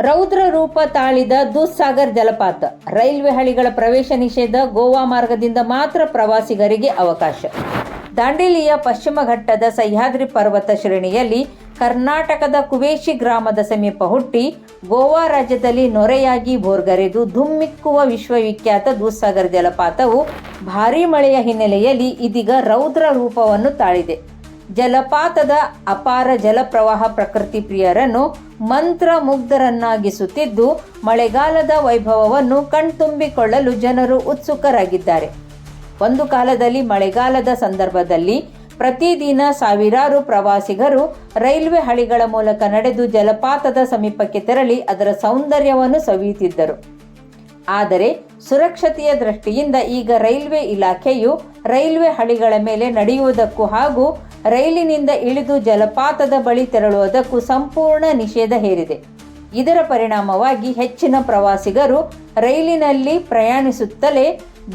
ರೌದ್ರ ರೂಪ ತಾಳಿದ ದೂದ್ಸಾಗರ್ ಜಲಪಾತ. ರೈಲ್ವೆ ಹಳಿಗಳ ಪ್ರವೇಶ ನಿಷೇಧ. ಗೋವಾ ಮಾರ್ಗದಿಂದ ಮಾತ್ರ ಪ್ರವಾಸಿಗರಿಗೆ ಅವಕಾಶ. ದಾಂಡೇಲಿಯ ಪಶ್ಚಿಮ ಘಟ್ಟದ ಸಹ್ಯಾದ್ರಿ ಪರ್ವತ ಶ್ರೇಣಿಯಲ್ಲಿ ಕರ್ನಾಟಕದ ಕುವೇಶಿ ಗ್ರಾಮದ ಸಮೀಪ ಹುಟ್ಟಿ ಗೋವಾ ರಾಜ್ಯದಲ್ಲಿ ನೊರೆಯಾಗಿ ಭೋರ್ಗರೆದು ಧುಮ್ಮಿಕ್ಕುವ ವಿಶ್ವವಿಖ್ಯಾತ ದೂದ್ಸಾಗರ್ ಜಲಪಾತವು ಭಾರೀ ಮಳೆಯ ಹಿನ್ನೆಲೆಯಲ್ಲಿ ಇದೀಗ ರೌದ್ರ ರೂಪವನ್ನು ತಾಳಿದೆ. ಜಲಪಾತದ ಅಪಾರ ಜಲಪ್ರವಾಹ ಪ್ರಕೃತಿ ಪ್ರಿಯರನ್ನು ಮಂತ್ರಮುಗ್ಧರನ್ನಾಗಿಸುತ್ತಿದ್ದು, ಮಳೆಗಾಲದ ವೈಭವವನ್ನು ಕಣ್ತುಂಬಿಕೊಳ್ಳಲು ಜನರು ಉತ್ಸುಕರಾಗಿದ್ದಾರೆ. ಒಂದು ಕಾಲದಲ್ಲಿ ಮಳೆಗಾಲದ ಸಂದರ್ಭದಲ್ಲಿ ಪ್ರತಿದಿನ ಸಾವಿರಾರು ಪ್ರವಾಸಿಗರು ರೈಲ್ವೆ ಹಳಿಗಳ ಮೂಲಕ ನಡೆದು ಜಲಪಾತದ ಸಮೀಪಕ್ಕೆ ತೆರಳಿ ಅದರ ಸೌಂದರ್ಯವನ್ನು ಸವಿಯುತ್ತಿದ್ದರು. ಆದರೆ ಸುರಕ್ಷತೆಯ ದೃಷ್ಟಿಯಿಂದ ಈಗ ರೈಲ್ವೆ ಇಲಾಖೆಯು ರೈಲ್ವೆ ಹಳಿಗಳ ಮೇಲೆ ನಡೆಯುವುದಕ್ಕೂ ಹಾಗೂ ರೈಲಿನಿಂದ ಇಳಿದು ಜಲಪಾತದ ಬಳಿ ತೆರಳುವುದಕ್ಕೂ ಸಂಪೂರ್ಣ ನಿಷೇಧ ಹೇರಿದೆ. ಇದರ ಪರಿಣಾಮವಾಗಿ ಹೆಚ್ಚಿನ ಪ್ರವಾಸಿಗರು ರೈಲಿನಲ್ಲಿ ಪ್ರಯಾಣಿಸುತ್ತಲೇ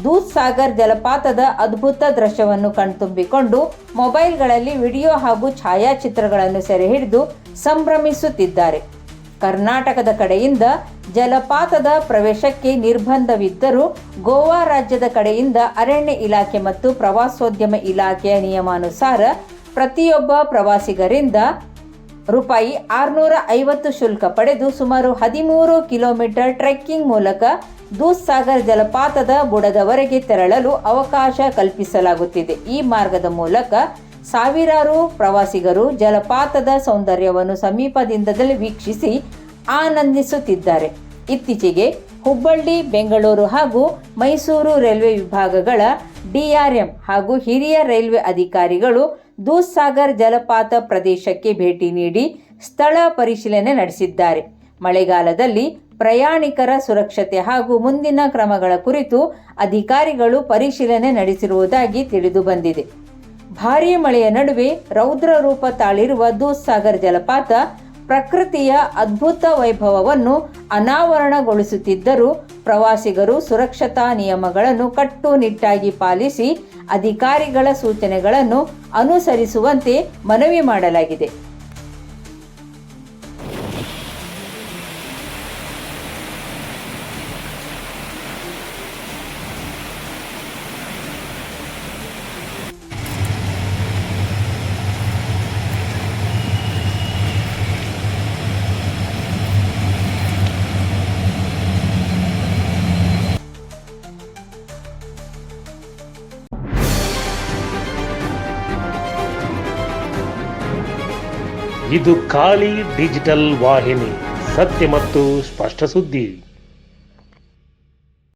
ದೂದ್ಸಾಗರ್ ಜಲಪಾತದ ಅದ್ಭುತ ದೃಶ್ಯವನ್ನು ಕಣ್ತುಂಬಿಕೊಂಡು ಮೊಬೈಲ್ಗಳಲ್ಲಿ ವಿಡಿಯೋ ಹಾಗೂ ಛಾಯಾಚಿತ್ರಗಳನ್ನು ಸೆರೆ ಹಿಡಿದು ಸಂಭ್ರಮಿಸುತ್ತಿದ್ದಾರೆ. ಕರ್ನಾಟಕದ ಕಡೆಯಿಂದ ಜಲಪಾತದ ಪ್ರವೇಶಕ್ಕೆ ನಿರ್ಬಂಧವಿದ್ದರೂ ಗೋವಾ ರಾಜ್ಯದ ಕಡೆಯಿಂದ ಅರಣ್ಯ ಇಲಾಖೆ ಮತ್ತು ಪ್ರವಾಸೋದ್ಯಮ ಇಲಾಖೆಯ ನಿಯಮಾನುಸಾರ ಪ್ರತಿಯೊಬ್ಬ ಪ್ರವಾಸಿಗರಿಂದ ರೂಪಾಯಿ 650 ಶುಲ್ಕ ಪಡೆದು ಸುಮಾರು 13 ಕಿಲೋಮೀಟರ್ ಟ್ರೆಕ್ಕಿಂಗ್ ಮೂಲಕ ದೂದ್ಸಾಗರ್ ಜಲಪಾತದ ಬುಡದವರೆಗೆ ತೆರಳಲು ಅವಕಾಶ ಕಲ್ಪಿಸಲಾಗುತ್ತಿದೆ. ಈ ಮಾರ್ಗದ ಮೂಲಕ ಸಾವಿರಾರು ಪ್ರವಾಸಿಗರು ಜಲಪಾತದ ಸೌಂದರ್ಯವನ್ನು ಸಮೀಪದಿಂದಲೇ ವೀಕ್ಷಿಸಿ ಆನಂದಿಸುತ್ತಿದ್ದಾರೆ. ಇತ್ತೀಚೆಗೆ ಹುಬ್ಬಳ್ಳಿ, ಬೆಂಗಳೂರು ಹಾಗೂ ಮೈಸೂರು ರೈಲ್ವೆ ವಿಭಾಗಗಳ DRM ಹಾಗೂ ಹಿರಿಯ ರೈಲ್ವೆ ಅಧಿಕಾರಿಗಳು ದೂದ್ಸಾಗರ್ ಜಲಪಾತ ಪ್ರದೇಶಕ್ಕೆ ಭೇಟಿ ನೀಡಿ ಸ್ಥಳ ಪರಿಶೀಲನೆ ನಡೆಸಿದ್ದಾರೆ. ಮಳೆಗಾಲದಲ್ಲಿ ಪ್ರಯಾಣಿಕರ ಸುರಕ್ಷತೆ ಹಾಗೂ ಮುಂದಿನ ಕ್ರಮಗಳ ಕುರಿತು ಅಧಿಕಾರಿಗಳು ಪರಿಶೀಲನೆ ನಡೆಸಿರುವುದಾಗಿ ತಿಳಿದು ಬಂದಿದೆ. ಭಾರೀ ಮಳೆಯ ನಡುವೆ ರೌದ್ರ ರೂಪ ತಾಳಿರುವ ದೂದ್ಸಾಗರ್ ಜಲಪಾತ ಪ್ರಕೃತಿಯ ಅದ್ಭುತ ವೈಭವವನ್ನು ಅನಾವರಣಗೊಳಿಸುತ್ತಿದ್ದರೂ ಪ್ರವಾಸಿಗರು ಸುರಕ್ಷತಾ ನಿಯಮಗಳನ್ನು ಕಟ್ಟುನಿಟ್ಟಾಗಿ ಪಾಲಿಸಿ ಅಧಿಕಾರಿಗಳ ಸೂಚನೆಗಳನ್ನು ಅನುಸರಿಸುವಂತೆ ಮನವಿ ಮಾಡಲಾಗಿದೆ. ಇದು ಖಾಲಿ ಡಿಜಿಟಲ್ ವಾಹಿನಿ, ಸತ್ಯ ಮತ್ತು ಸ್ಪಷ್ಟ ಸುದ್ದಿ.